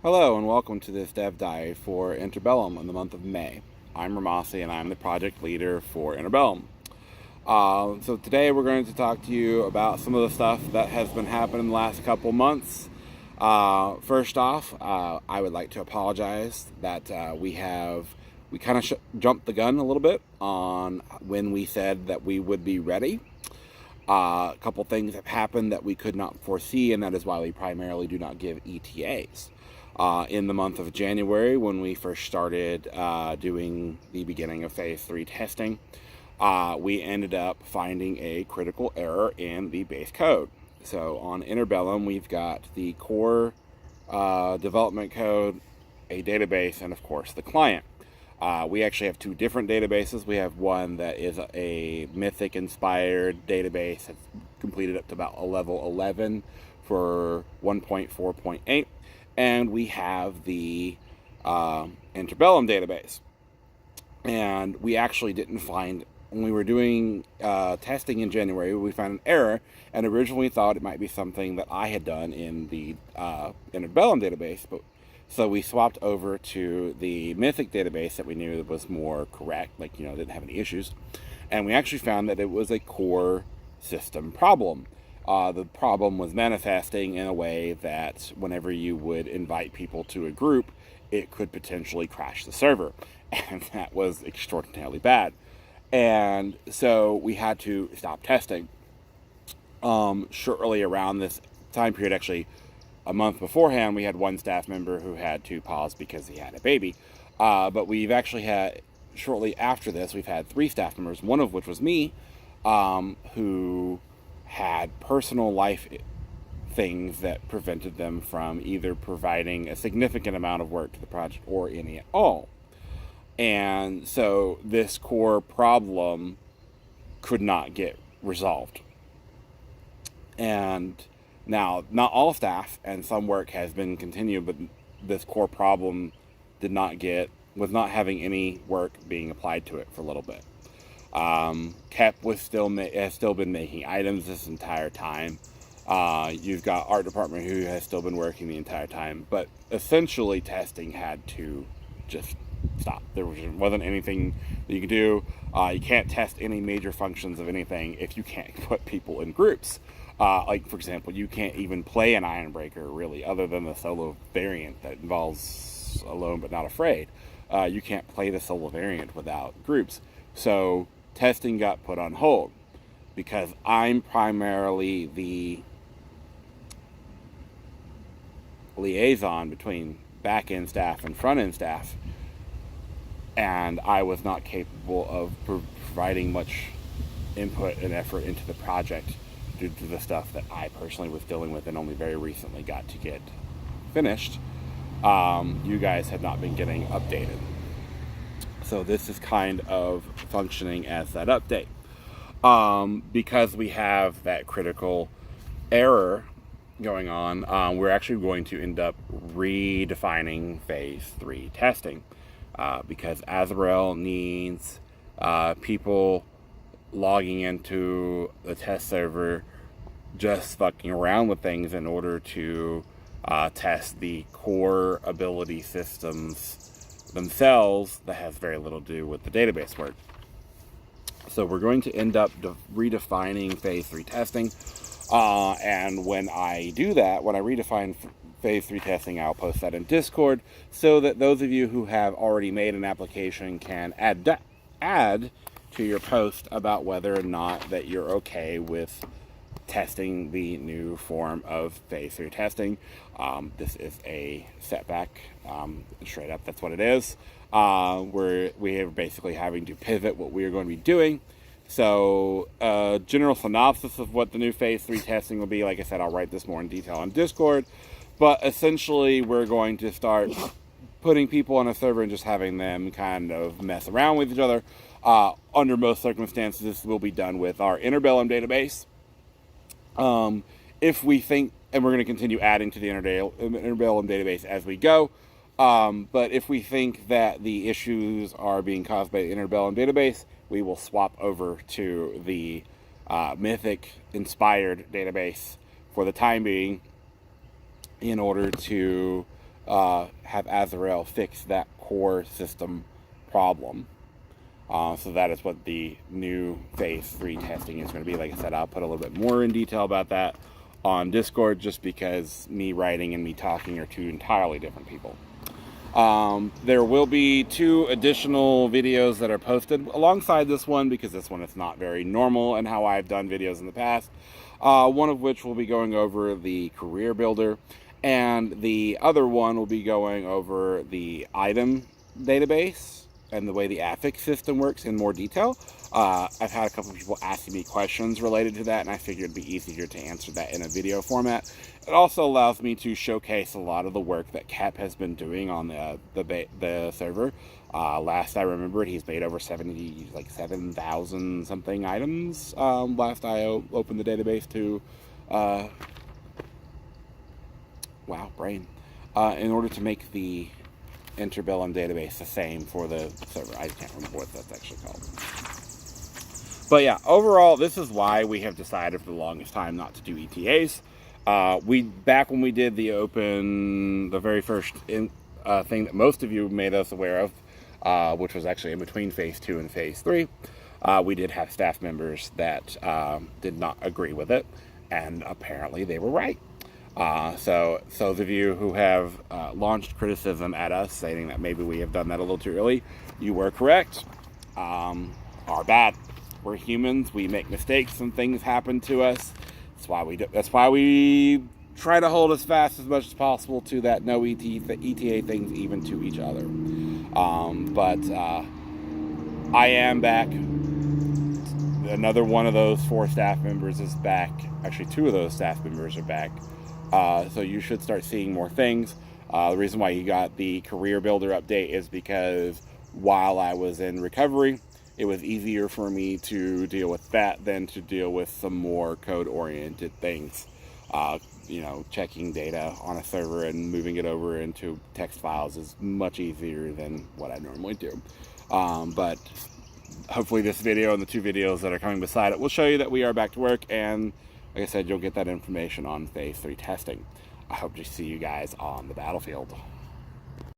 Hello and welcome to this dev diary for Interbellum in the month of May. I'm Ramasee and I'm the project leader for Interbellum. So today we're going to talk to you about some of the stuff that has been happening the last couple months. First off, I would like to apologize that we kind of jumped the gun a little bit on when we said that we would be ready. A couple things have happened that we could not foresee, and that is why we primarily do not give ETAs. In the month of January, when we first started doing the beginning of Phase 3 testing, we ended up finding a critical error in the base code. So on Interbellum, we've got the core development code, a database, and of course the client. We actually have two different databases. We have one that is a Mythic-inspired database that's completed up to about a level 11 for 1.4.8. And we have the Interbellum database. And we actually didn't find, when we were doing testing in January, we found an error, and originally thought it might be something that I had done in the Interbellum database. So we swapped over to the Mythic database that we knew that was more correct, didn't have any issues. And we actually found that it was a core system problem. The problem was manifesting in a way that whenever you would invite people to a group, it could potentially crash the server. And that was extraordinarily bad. And so we had to stop testing. Shortly around this time period, actually a month beforehand, we had one staff member who had to pause because he had a baby. But we've actually had, shortly after this, we've had 3 staff members, one of which was me, who had personal life things that prevented them from either providing a significant amount of work to the project or any at all. And so this core problem could not get resolved. And now, not all staff and some work has been continued, but this core problem was not having any work being applied to it for a little bit. Kep has still been making items this entire time. You've got art department who has still been working the entire time, but essentially testing had to just stop. There wasn't anything that you could do. You can't test any major functions of anything if you can't put people in groups. Like, for example, you can't even play an Ironbreaker, really, other than the solo variant that involves Alone But Not Afraid. You can't play the solo variant without groups. So testing got put on hold because I'm primarily the liaison between back-end staff and front-end staff, and I was not capable of providing much input and effort into the project due to the stuff that I personally was dealing with and only very recently got to get finished. You guys had not been getting updated. So this is kind of functioning as that update. Because we have that critical error going on, we're actually going to end up redefining Phase 3 testing. Because Azrael needs people logging into the test server just fucking around with things in order to test the core ability systems themselves that has very little to do with the database work. So we're going to end up redefining Phase 3 testing, and when I do that, when I redefine Phase 3 testing, I'll post that in Discord so that those of you who have already made an application can add to your post about whether or not that you're okay with testing the new form of Phase 3 testing. This is a setback, straight up, that's what it is. We are basically having to pivot what we are going to be doing. So, general synopsis of what the new Phase 3 testing will be. Like I said, I'll write this more in detail on Discord. But essentially, we're going to start putting people on a server and just having them kind of mess around with each other. Under most circumstances, this will be done with our Interbellum database. If we think, and we're going to continue adding to the Interbellum database as we go, but if we think that the issues are being caused by the Interbellum database, we will swap over to the Mythic-inspired database for the time being in order to have Azrael fix that core system problem. So that is what the new Phase 3 testing is going to be. Like I said, I'll put a little bit more in detail about that on Discord, just because me writing and me talking are two entirely different people. There will be 2 additional videos that are posted alongside this one, because this one is not very normal in how I've done videos in the past. One of which will be going over the career builder, and the other one will be going over the item database and the way the affix system works in more detail. I've had a couple of people asking me questions related to that, and I figured it'd be easier to answer that in a video format. It also allows me to showcase a lot of the work that Cap has been doing on the server. Last I remembered, he's made over 7,000 something items. Last I opened the database to, wow, brain, in order to make the Interbellum database the same for the server. I can't remember what that's actually called. But yeah, overall, this is why we have decided for the longest time not to do ETAs. Back when we did the very first thing that most of you made us aware of, which was actually in between Phase 2 and Phase 3, we did have staff members that did not agree with it, and apparently they were right. So those of you who have launched criticism at us, saying that maybe we have done that a little too early, you were correct. Our bad. We're humans. We make mistakes and things happen to us. That's why we try to hold as fast as much as possible to that no ETA things, even to each other. But I am back. Another one of those 4 staff members is back. Actually, 2 of those staff members are back. So you should start seeing more things. The reason why you got the career builder update is because while I was in recovery, it was easier for me to deal with that than to deal with some more code-oriented things. Checking data on a server and moving it over into text files is much easier than what I normally do. But hopefully this video and the 2 videos that are coming beside it will show you that we are back to work, and like I said, you'll get that information on Phase 3 testing. I hope to see you guys on the battlefield.